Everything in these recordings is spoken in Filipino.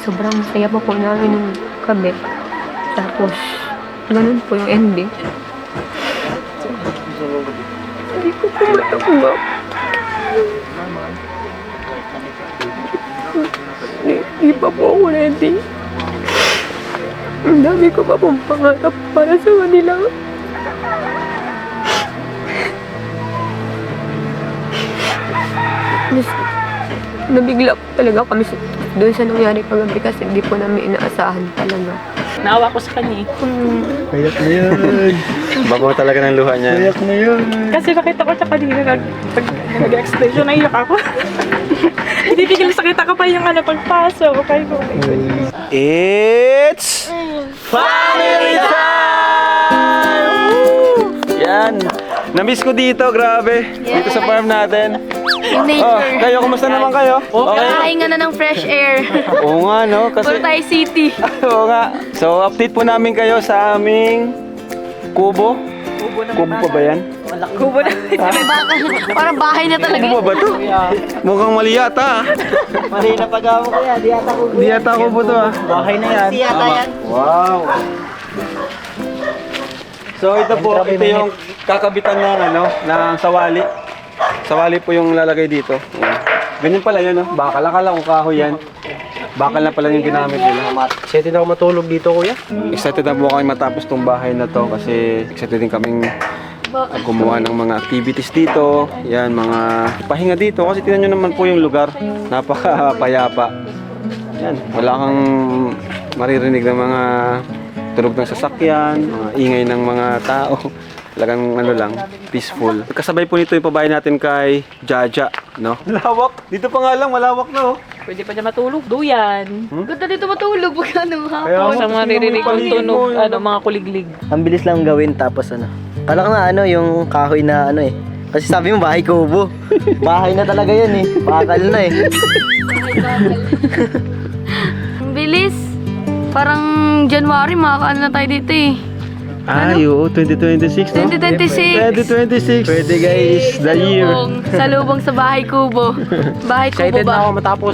sobrang saya pa po namin nung gabi. Tapos, ganun po yung ending. Hindi ko po matanggap. Hindi pa po ako ready. Ang dami ko pa pong pangarap para sa kanila. Nabigla po talaga kami doon sa nangyari kagabi kasi hindi po namin inaasahan talaga. Naawa ko sa kanya eh. Kayak na yun. Bago talaga ng luha niya. Kayak na yun. Kasi nakita ko siya kanina pag nag-explain siya, naiyak ako. Hindi tigil sa kita ko pa yung pagpasok. Okay ko. It's family time! Yan. Na-miss ko dito, grabe. Dito sa farm natin. Yung Oh, kayo, kumusta naman kayo? Okay. Kakain nga na ng fresh air. Oo nga, no? Kasi, Puro tayo city. oo nga. So, update po namin kayo sa aming kubo. Kubo pa ba yan? Kubo na. Parang bahay na talaga. Kubo ba to? Mukhang mali yata. Mali na pag-awa ko yan. Di ata ko. Di yata kubo to ah. Bahay na yan. Di ata yan. Wow. So ito po, ito yung kakabitan ng ng sawali. Sawali po yung lalagay dito. Ayan. Ganyan pala yun, no? Bakal. Akala ko kahoy yan. Bakal na pala yung ginamit nila. Excited ako matulog dito, kuya. Excited na po kami matapos tong bahay na to kasi excited din kaming gumawa ng mga activities dito. Yan, mga pahinga dito kasi tingnan nyo naman po yung lugar. Napakapayapa. Yan, wala kang maririnig ng mga tunog ng sasakyan, mga ingay ng mga tao. Talagang lang, peaceful. Kasabay po nito yung pabahay natin kay Jaja, no? Lawak. Dito pa nga lang, malawak na, oh. Pwede pa siya matulog. Duyan. Ganda dito matulog pag ano Kaya hapon. mo, Sa mga narinig kong paligid tunog, mo, mga kuliglig. Ang bilis lang gawin tapos Kala ko na yung kahoy na eh. Kasi sabi mo bahay kubo. Bahay na talaga yan eh. Bakal na eh. Ang bilis. Parang January makakaano na tayo dito eh. Ay, oo, 2026, no? 2026. 2026. Pwede guys, the year. Salubong sa bahay kubo. Bahay kubo ba? matapos.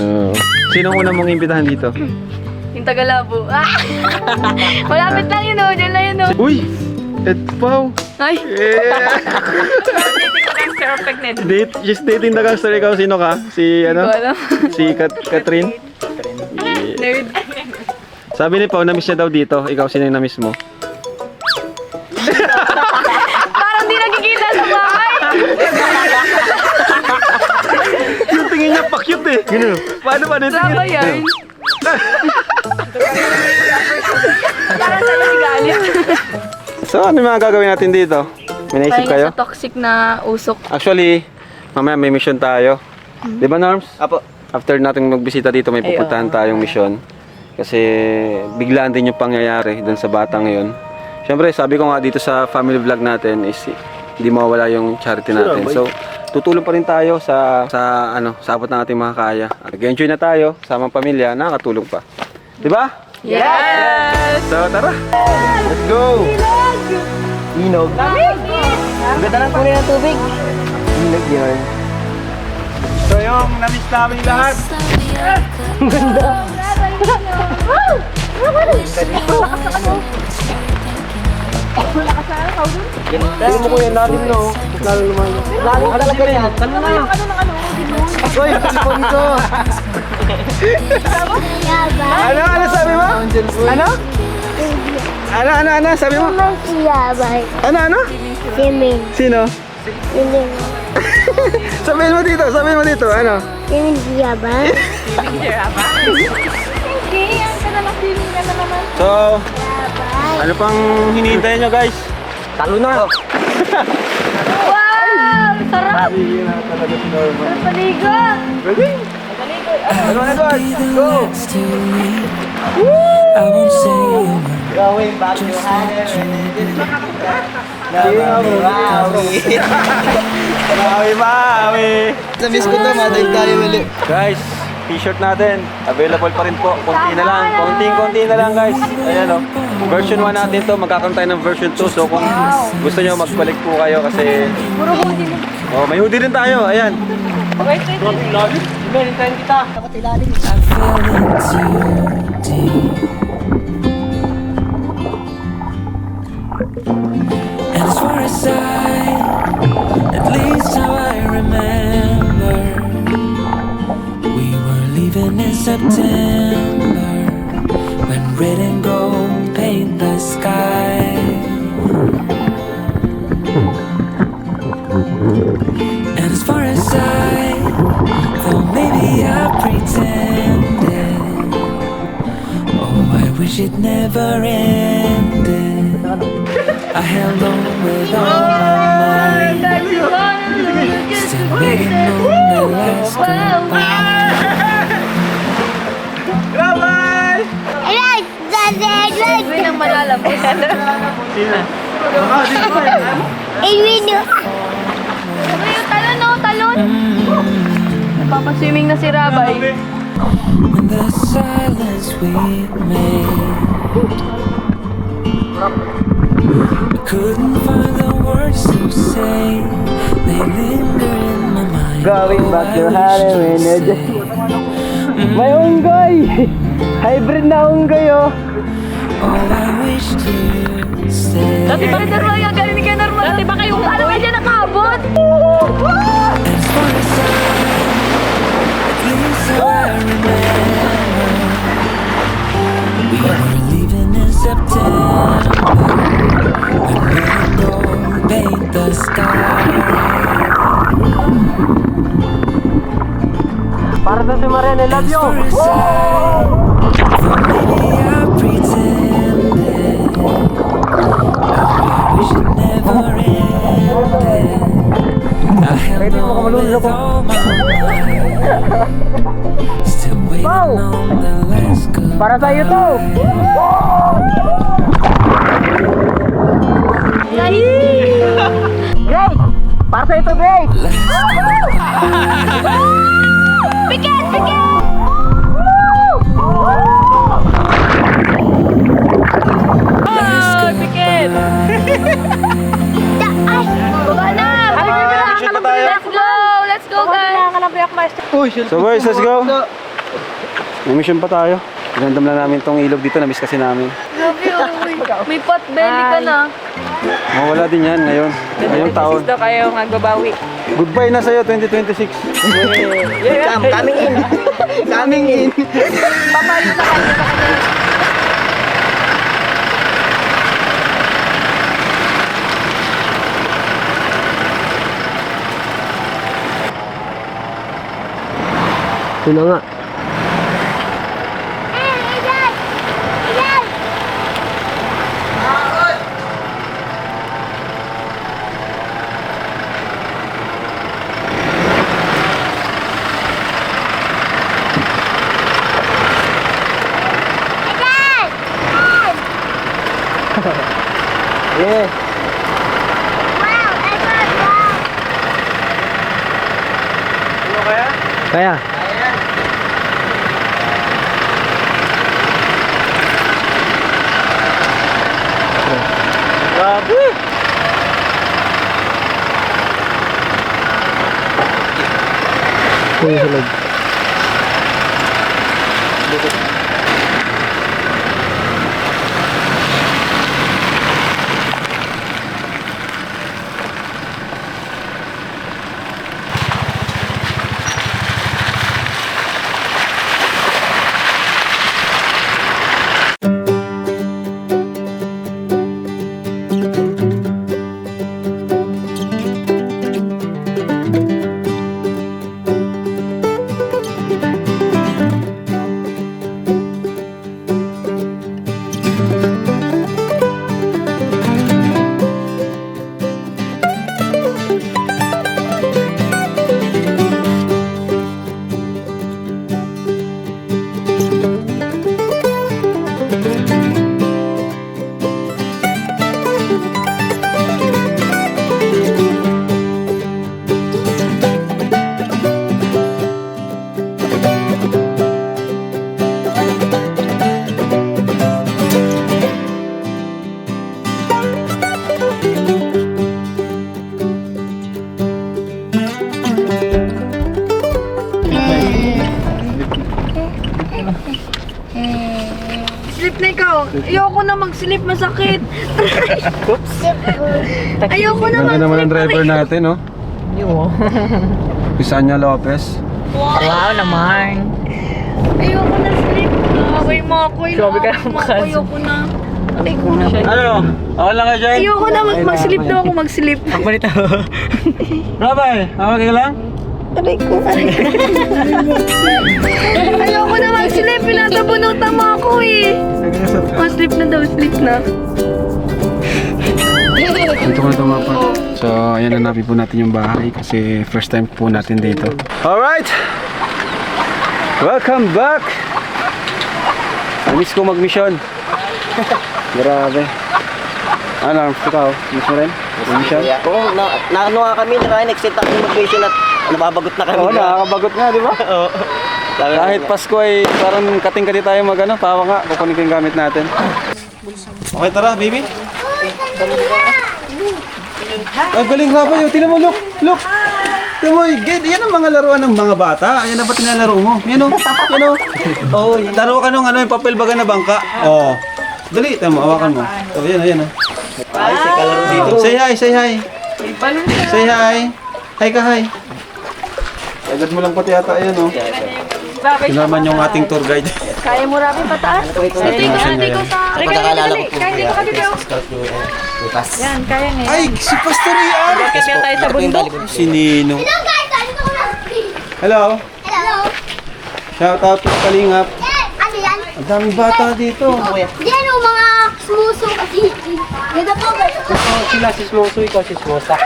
Sino una mong imbitahan dito? Yung Tagalabo. Ah! Malapit lang yun oh. Diyan lang yun oh. Uy! Ed Pao! Ay! Just dating the gangster. Ikaw, sino ka? Si, Hindi ko alam. Si Catherine? Nerd. Sabi ni Pao, na-miss niya daw dito. Ikaw, sino yung na-miss mo? Parang di nakikita sa bahay. Yung tingin niya pa-cute eh. Gano'n. Paano yung tingin? Sama yan. Parang sa'yo si Galia. So, ano yung mga gagawin natin dito? May naisip kayo? Sa toxic na usok. Actually, mamaya may mission tayo. Di ba, Norms? Apo. After natin magbisita dito, may pupuntahan tayong mission. Kasi biglaan din yung pangyayari dun sa bata ngayon. Siyempre, sabi ko nga dito sa family vlog natin is hindi mawala yung charity natin. So, tutulong pa rin tayo sa abot ng ating makakaya. Nag-enjoy na tayo, samang pamilya, nakakatulong pa. Di ba? Yes! So, tara! Let's go! Inog. Ang ganda ng kulay ng tubig. Inog yun. So, yung na-miss namin lahat. Tingnan mo kuya, natin no. Lalo naman. Lalo talaga yan. Ano na? Uy, sipon ito. Ano sabi mo? Ano? Ano sabi mo? Ano? Simin. Sino? Simin. Sabihin mo dito, ano? Simin Diabay. So, ano pang hinihintay nyo guys? Talo na. Wow! Sarap! Sarap paligo! Ready? Ano Edward? Go! Going back to Hannah. Mawi! Namiss ko to, madaig tayo ulit. Guys, t-shirt natin, available pa rin po. Konti na lang, konti na lang guys. Ayan o. Version 1 natin to, magkakaroon tayo ng version 2. So kung gusto nyo mag-collect po kayo kasi... Puro hoodie na. Oh, may hoodie rin tayo, ayan. Wait. Ibe, hintayin kita. Dapat ilalim. I fell into And as far as at least how I remember, we were leaving in September when red and gold paint the sky. And as far as though maybe I pretended, oh, I wish it never ended. I held on with all my might, still waiting on the last goodbye. Right, that's it. Uy, nang malalabos. Ilwino. Uy, yung talon, no? Talon. Napapaswimming na si Rabay. When the silence we made, I couldn't find the words to say. They linger in my mind. Going back to Oh, I wish Halloween. to say. May unggoy! Hybrid na unggoy oh! Oh, I wish to stay. Dati ba normal yan? Galing ka normal. Dati ba kayong alam ka dyan nakabot? As far as at least how I remember, we were leaving in September when red gold paint the sky. Para sa si Marian, I love As you! far as though maybe I pretended, I wish it never ended. I held on with all my might, still waiting on the last goodbye. Para sa iyo to! Great! Para sa ito, Great! Piket! Piket! Oh, piket! Baba na! Mission pa tayo. Let's go! Let's go, guys! So boys, let's go. May mission pa tayo. Pinandam lang namin tong ilog dito, na-miss kasi namin. Love you! May pot belly ka na. Mawala din yan ngayon. Ngayong taon. Daw kayo magbabawi. Goodbye na sa'yo, 2026. Coming in! Coming in! Ito na nga. Yeah. Kaya? Grabe! Ito yung sulog. Mag-slip na ikaw. Ayoko na mag-slip, masakit. Ayoko na Ganda naman ang mag-slip. driver natin, no? Pisanya Lopez. Wow naman. Ayoko na slip. Nakakay mo ako. Grabe ka naman. Ayoko na. Aray ko na. Ano? Ako lang ka dyan? Ayoko na mag-slip daw ako mag-slip. Rabay, okay ka lang? Aray ko. Ayoko na mag-slip. Pinatabunutan mo ako eh. Slip na daw, slip na. Dito ko na tumapat. So, ayan, hanapin po natin yung bahay kasi first time po natin dito. Alright! Welcome back! Miss ko mag-mission. Grabe. Ano, ikaw? Miss mo rin? Mag-mission? Oo, ano nga kami, naka-exit ako mag-mission at nababagot na kami. Oo, nakakabagot nga, di ba? Oo. Kahit Pasko ay parang kating-kati tayo mag-ano, tawa nga, kukunin ko yung gamit natin. Okay, tara, baby. Ay, galing nga ba yun? Tingnan mo, look! Look! Tingnan mo, yan ang mga laruan ng mga bata. Yan ang ba't nilalaro mo? Yan o, yan o. Oh, laro ka nung ano, yung papel baga na bangka. Oh. Dali, tingnan mo, hawakan mo. Oh, yan o, yan o. Ay, si kalaro dito. Say hi, say hi. Say hi. Hi ka, hi. Agad mo lang pati yata, yan o. Ito naman yung ating tour guide. Kaya mo rabi pataas? Dito sa... Pagkakalala ko po. Kaya dito ka dito. Yan, kaya nga. Ay, si Pastor Ian! Kaya tayo sa bundok. Si Nino. Hello guys, dito ko na. Hello. Hello. Shout out to Kalingap. Ano yan? Ang daming bata dito. Yan o mga smuso kasi. Ganda po ba? Sila si Sloso, ikaw si Slosa.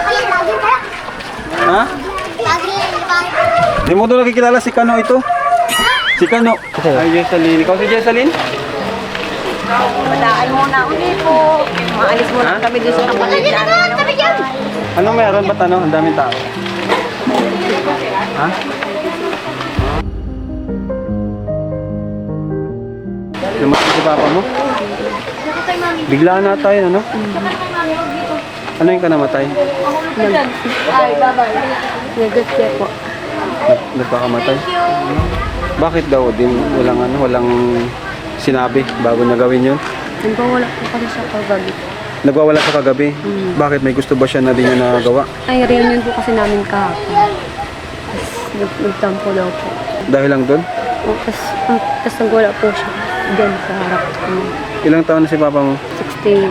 Lagi ka. Ha? Lagi ka. Di mo doon nakikilala si Kano ito? Si Kano. Ay, Jessalyn. Ikaw si Jessalyn? Mataan muna ulit po. Maalis muna kami doon sa kapatid Lagi ka namin. na. Tabi dyan. Anong meron? Ba't ano? Ang daming tao. Ha? Lumakas si papa mo? Biglaan na tayo, ano? Ano yung kanamatay? Nagatya po. Nagpakamatay? Bakit daw? Walang sinabi bago niya gawin yun? Nagwawala po kasi sa kagabi. Nagwawala sa kagabi? Bakit? May gusto ba siya na di niya nagawa? Ay, reunion po kasi namin kahapon. Tapos nagtampo daw po. Dahil lang doon? Tapos nagwala po siya dyan sa harap ko. Ilang taon na si papa mo? 68.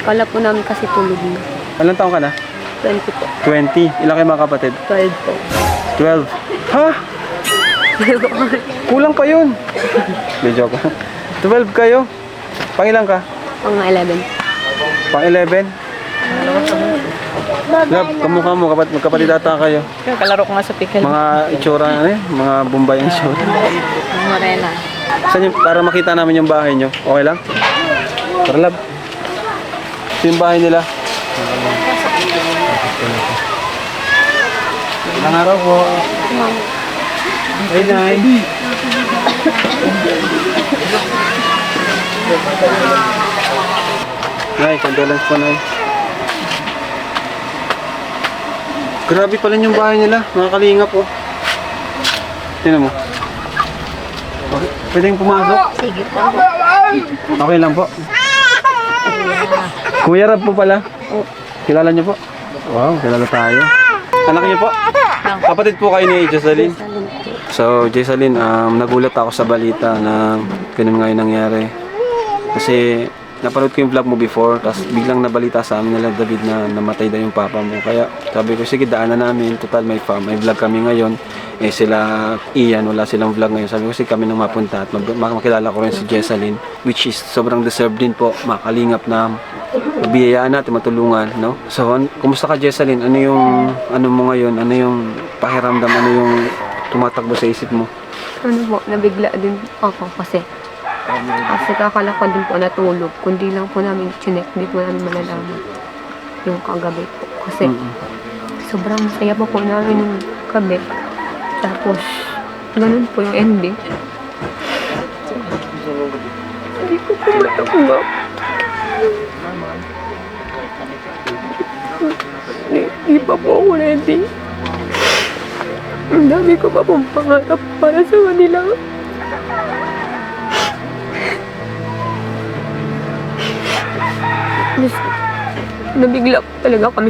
Kala po namin kasi tulog na. Ilang taon ka na? 20 po. 20. Ilang kayo mga kapatid? 12 po. 12. Ha? Kulang pa yun. Hindi, joke. 12 kayo? Pangilang ka? Pang 11. Pang 11? Love, kamukha mo, magkapatid ata kayo. Kalaro ko nga sa pickle. Mga itsura, ano eh? Mga Bombay ang itsura. Morena. Saan yung, para makita namin yung bahay nyo. Okay lang? Tara, love. Ito yung bahay nila. Ilang araw po. Hey, Nay. Nay, condolence po, Nay. Grabe pala yung bahay nila. Mga kalingap, oh. Tingnan mo. Okay. Pwedeng pumasok? Sige po. Okay lang po. Kuya Rab po pala. Kilala niyo po? Wow, kilala tayo. Anak niyo po? Kapatid po kayo ni Jessalyn. So, Jessalyn, nagulat ako sa balita na ganun nga yung nangyari. Kasi napanood ko yung vlog mo before, tapos biglang nabalita sa amin nila David na namatay daw yung papa mo. Kaya sabi ko, sige, daanan namin. Total, may vlog kami ngayon. Eh sila Ian, wala silang vlog ngayon. Sabi ko, sige kami nang mapunta at makilala ko rin si Jessalyn, which is sobrang deserved din po, makalingap na mabiyayaan natin, matulungan, no? So, kumusta ka, Jessalyn? Ano mo ngayon? Ano yung pakiramdam? Ano yung tumatakbo sa isip mo? Ano po, nabigla din ako kasi kakala ko din po natulog. Kundi lang po namin chinek, hindi po namin malalaman yung kagabi po. Kasi sobrang saya po namin yung gabi. Tapos, ganun po yung ending. Hindi ko po matanggap. Hindi pa po ako ready. Ang dami ko pa pong pangarap para sa kanila. Mas, nabigla po talaga kami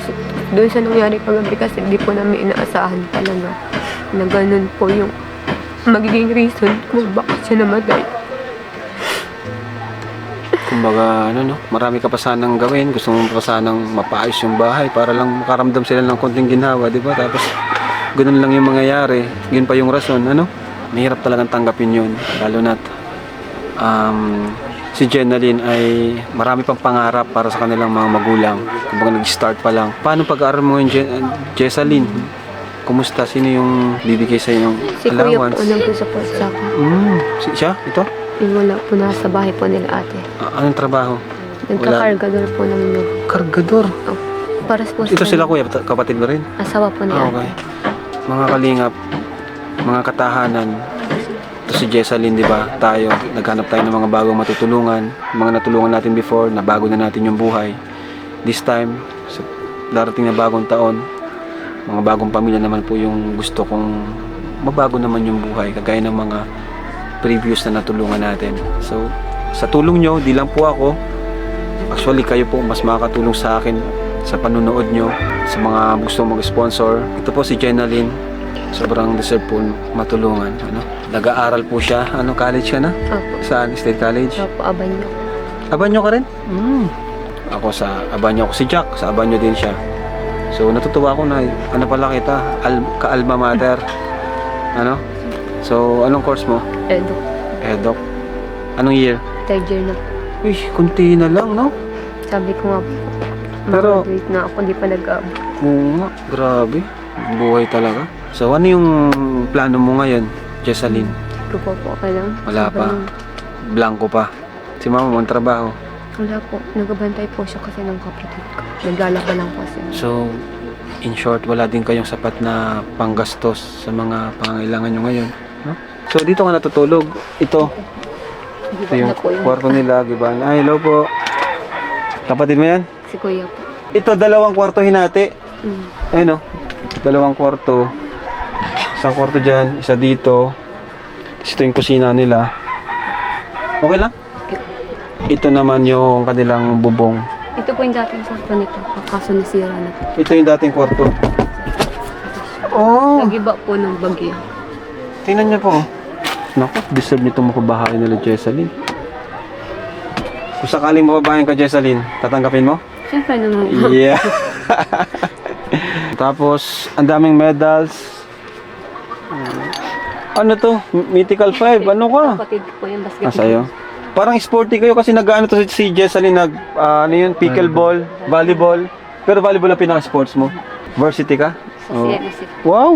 doon sa nangyari kagabi kasi hindi po namin inaasahan talaga na ganun po yung magiging reason kung bakit siya namatay. Kumbaga, ano no, marami ka pa sanang gawin. Gusto mo pa sanang mapaayos yung bahay para lang makaramdam sila ng konting ginhawa, di ba? Tapos, ganun lang yung mangyayari. Yun pa yung rason, ano? Mahirap talagang tanggapin yun. Lalo na't, si Jenaline ay marami pang pangarap para sa kanilang mga magulang. Kumbaga, nag-start pa lang. Paano pag-aaral mo yung Jessaline? Kumusta? Sino yung bibigay sa ng Si Kuya po allowance? nag-support sa akin. Siya? Ito? Yung wala po nasa bahay po nila ate. Anong trabaho? Nagkakargador po ng nyug. Kargador. Oh, para po Ito sila kuya, kapatid mo rin? Asawa po ni Okay. ate. Mga kalingap, mga katahanan, ito si Jessaline, di ba? Tayo, naghanap tayo ng mga bagong matutulungan. Mga natulungan natin before, nabago na natin yung buhay. This time, sa darating na bagong taon, mga bagong pamilya naman po yung gusto kong mabago naman yung buhay. Kagaya ng mga previous na natulungan natin. So, sa tulong nyo, di lang po ako. Actually, kayo po mas makakatulong sa akin sa panunood nyo, sa mga gusto mag-sponsor. Ito po si Jenaline. Sobrang deserve po matulungan. Ano? Nag-aaral po siya. Anong college ka na? Opo. Saan? State College? Opo, Abanyo. Abanyo ka rin? Ako sa Abanyo. Ako si Jack. Sa Abanyo din siya. So, natutuwa ako na ano pala kita? Ka-alma mater. Ano? So, anong course mo? Edo. Edok. Anong year? Third year na po. Uy, kunti na lang, no? Sabi ko nga po, Pero- mag-graduate na ako, di pa nag-aabot. Oo nga, grabe. Buhay talaga. So, ano yung plano mo ngayon, Jessaline? Ito po okay lang. Wala pa. Sobrang- Blanco pa. Si mama mo ang trabaho. Wala po. Nagbabantay po siya kasi ng kapatid ko. Naglalaba lang po siya. So, in short, wala din kayong sapat na panggastos sa mga pangangailangan nyo ngayon. No? So, dito ka natutulog. Ito yung Na po yung kwarto nila, Giban. Ay, hello po. Kapatid mo yan? si Kuya po. Ito, 2 kwarto hinati. Mm. Ayun o, 2 kwarto. Isang kwarto dyan, isa dito. Tapos ito yung kusina nila. Okay lang? Ito naman yung kanilang bubong. Ito po yung dating sakto nito. Kaso nasira na po. Ito yung dating kwarto. Oh! Nag-iba po ng bagyo. Tingnan niyo po. Naku, deserve nito mapabahay nila Jessaline. Kung sakaling mapabahay ka Jessaline, tatanggapin mo? Siyempre naman. Yeah. Tapos, ang daming medals. Ano to? Mythical 5. Ano ka? Kapatid ko po yung basketball. Sa'yo? Parang sporty kayo kasi nag-ano to si Jessaline, ano yun, pickleball, volleyball. Pero volleyball ang pinaka-sports mo. Varsity ka? Sa Oh. CNC. Wow!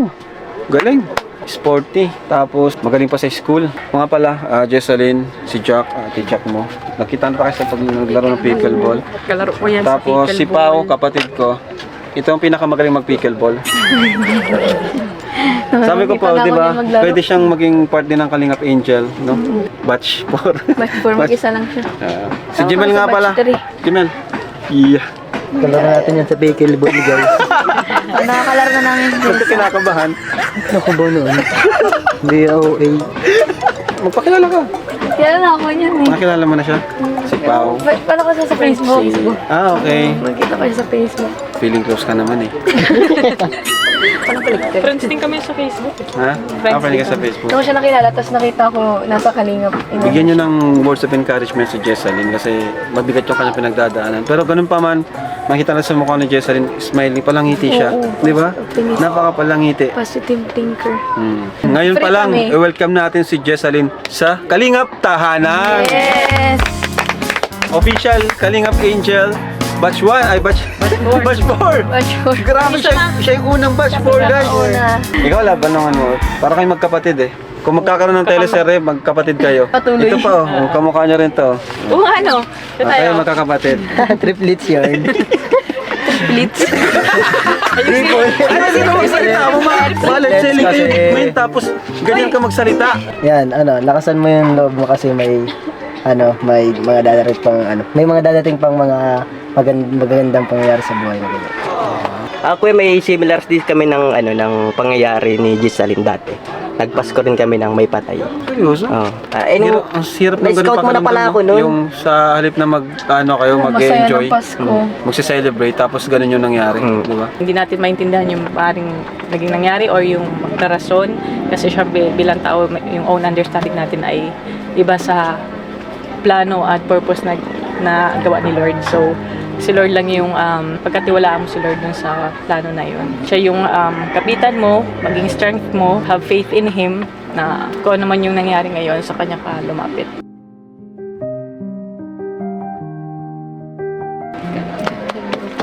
Galing! Sporty. Tapos, magaling pa sa school. Mga pala, Jessaline, si Jack, Jack mo. Nakita na pa kayo sa pag naglaro ng pickleball. Kalaro ko yan Tapos, sa si Pao, kapatid ko. Ito ang pinakamagaling mag-pickleball. Sabi ko po, di ba, pwede siyang maging part din ng Kalingap Angel, no? Batch 4. Batch 4, mag-isa lang siya. Si Jimel nga pala. Jimel. Yeah. Kalaro natin yan sa pickleball, guys. Nakakalaro na namin. Ba't ka kinakabahan? Naku ba noon? Hindi OA. Magpakilala ka. Kaya na ako niyan eh. Nakilala mo na siya? Si Pao. Paano ko siya sa Facebook? Okay. Magkita ko siya sa Facebook. Feeling close ka naman eh. Friends din kami sa Facebook. Ha? Friend ka sa Facebook. Nung siya nakilala, tapos nakita ko nasa Kalingap. Bigyan nyo ng words of encouragement si Jessaline kasi mabigat yung kanyang pinagdadaanan. Pero ganun pa man, makita na sa mukha ni Jessaline, smiling, palangiti siya. Di ba? Napaka-palangiti. Positive thinker. Ngayon pa Free lang, kami. welcome natin si Jessaline sa Kalingap Tahanan. Yes! Official Kalingap Angel. Batch 1, ay batch 4. Batch 4. Grabe, siya yung unang batch 4, guys. Ikaw, laban naman mo. Para kayo magkapatid eh. Kung magkakaroon ng teleserye, magkapatid kayo. Patuloy. Ito pa, kamukha nyo rin to. Oo, ano? Ito tayo. Kayo magkakapatid. Triplets yun. Ano sino magsalita mo? Malat selling kayo. Win, tapos ganyan ka magsalita. Yan, lakasan mo yung loob mo kasi may mga dadating pang may mga dadating pang mga magagandang pangyayari sa buhay mo. Ako may similar din kami ng ng pangyayari ni Jessaline dati. nagpasko rin kami ng may patay. Seryoso? Oo. Ang hirap ng na-scout mo na pala ako no? nun. Yung sa halip na kayo mag-enjoy, magse-celebrate, tapos ganun yung nangyari, di ba? Hindi natin maintindihan yung maaaring naging nangyari or yung rason kasi siya bilang tao, yung own understanding natin ay iba sa plano at purpose na gawa ni Lord. So, si Lord lang yung pagkatiwalaan mo si Lord dun sa plano na yun. Siya yung kapitan mo, maging strength mo, have faith in Him na kung ano man yung nangyari ngayon sa kanya ka lumapit.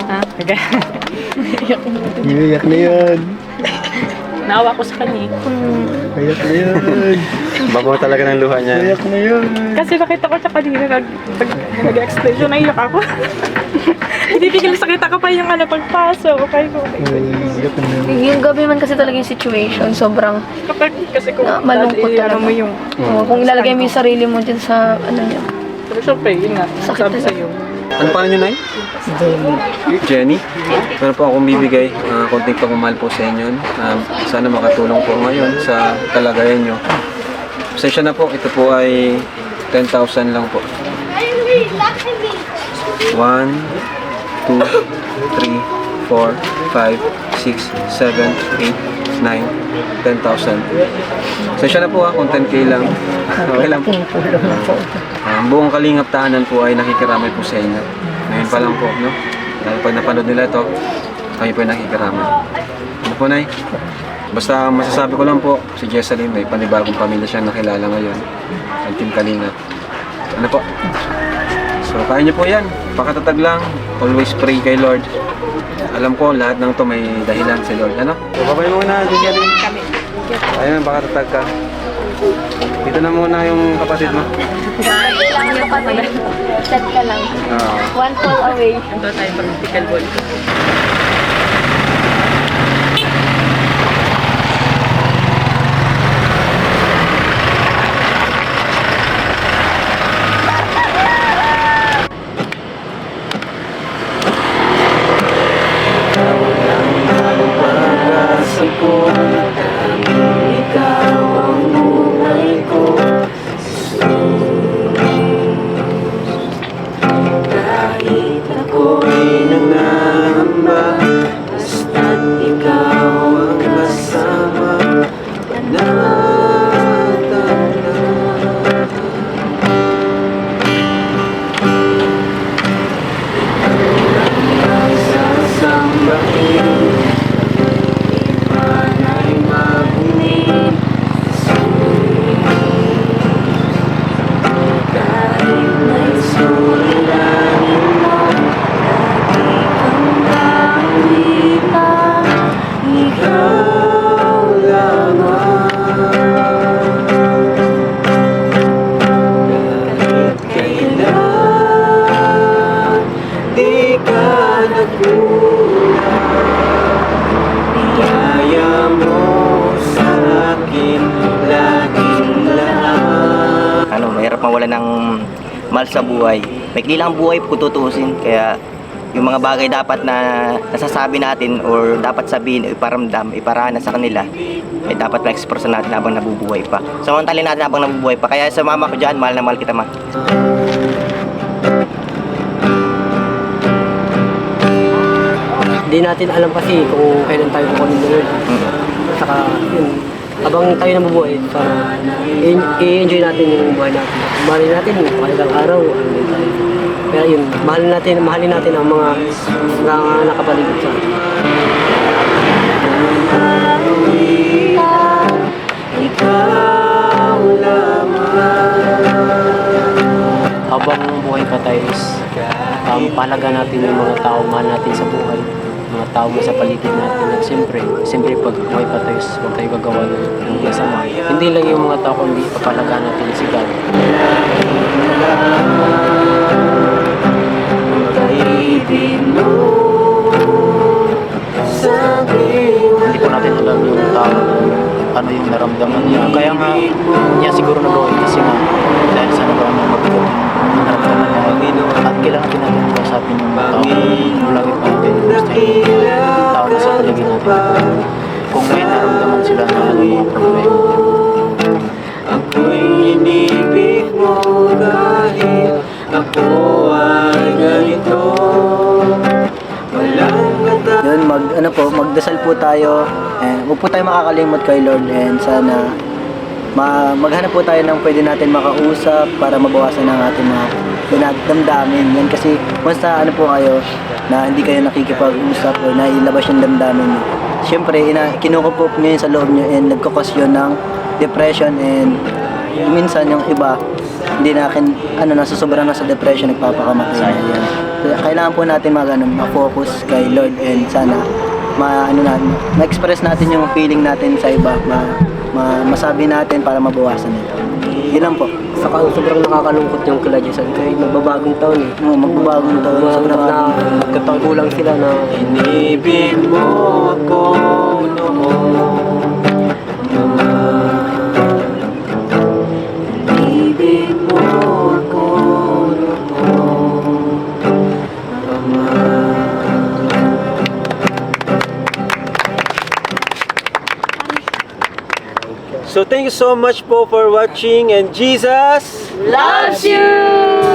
Ha? Okay. Iyak na yan. Naawa ko sa kanya. Iyak na yan. Bago talaga ng luha niya. Iyak na yan. Kasi nakita ko siya kanina nag-explain siya, naiyak ako. Hindi tigil sa kita ko pa yung pagpasok. Okay ko. Iyak na yan. Yung gabi man kasi talaga yung situation, sobrang Kasi kung malungkot talaga. mo yung kung ilalagay mo yung sarili mo dyan sa niya. pero syempre, yun nga, Sakit sabi talaga. sa'yo. Ano pa niyo, Nay? Jenny. Meron po akong bibigay, konting pagmamahal po sa inyo. Sana makatulong po ngayon sa kalagayan nyo. Pasensya na po, ito po ay 10,000 lang po. 1, 2, 3, 4, 5, 6, 7, 8, 9, 10,000. Pasensya na po kung 10K lang. Okay lang po. Ang buong Kalingap Tahanan po ay nakikiramay po sa inyo. Ngayon pa lang po, no? Dahil pag napanood nila ito, kami po ay nakikiramay. Ano po, Nay? Basta masasabi ko lang po, si Jessalyn may panibagong pamilya siyang nakilala ngayon. Ang Team Kalingap. Ano po? So, kaya niyo po yan. Pakatatag lang. Always pray kay Lord. Alam ko, lahat ng to may dahilan si Lord. Ano? So, babay muna, Jessalyn. Ayun, pakatatag ka. Dito na muna yung kapatid mo. Kailangan yung patay. Chat ka lang. One call away. Ito tayo pag-tickle ball. Mahirap mawala ng mahal sa buhay. Maikli lang ang buhay kung tutuusin. Kaya yung mga bagay dapat na nasasabi natin or dapat sabihin, iparamdam, iparana sa kanila, eh dapat ma-express natin habang nabubuhay pa. Samantalin natin habang nabubuhay pa. Kaya sa mama ko dyan, mahal na mahal kita, ma. Hindi natin alam kasi kung kailan tayo kukunin ng Lord. Saka yun, habang tayo nabubuhay, i-enjoy natin yung buhay natin. Mahalin natin yung kailang araw, ano din tayo. Kaya yun, mahalin natin ang mga nakapaligid sa atin. Habang buhay pa tayo, pahalaga natin yung mga tao, mahal natin sa buhay, mga tao mo sa paligid natin. At siyempre pag buhay pa tayo, huwag tayo gagawa ng masama. Hindi lang yung mga tao, kundi papalaga natin si God. Hindi po natin alam yung tao ano yung naramdaman niya. Kaya nga niya siguro nagawa kasi nga dahil sa nagawa niya mabigat yung naramdaman niya. At kailangan din natin kausapin yung tao. Lagi pa natin gusto yung tao na sa paligid natin. Kung may naramdaman sila na ano yung problema. ako ay ganito. Yun, magdasal po tayo. And huwag po tayo makakalimot kay Lord, and sana maghanap po tayo ng pwede natin makausap para mabawasan ang ating mga damdamin. Yan kasi once na po kayo na hindi kayo nakikipag-usap o nailabas yung damdamin nyo, syempre kinukupop nyo yun sa loob nyo and nagkakos yun ng depression, and minsan yung iba hindi nasusobrang na sa depression, nagpapakamatay na yan. Kaya kailangan po natin ma-focus kay Lord, and sana ma-express natin yung feeling natin sa iba, masabi natin para mabawasan ito. Yun lang po. Saka sobrang nakakalungkot yung kila Jason kahit magbabagong taon eh. Magbabagong taon. Sobrang nagkatagulang sila na Inibig mo ako noon. Inibig mo ako noon. So thank you so much po for watching, and Jesus Loves you!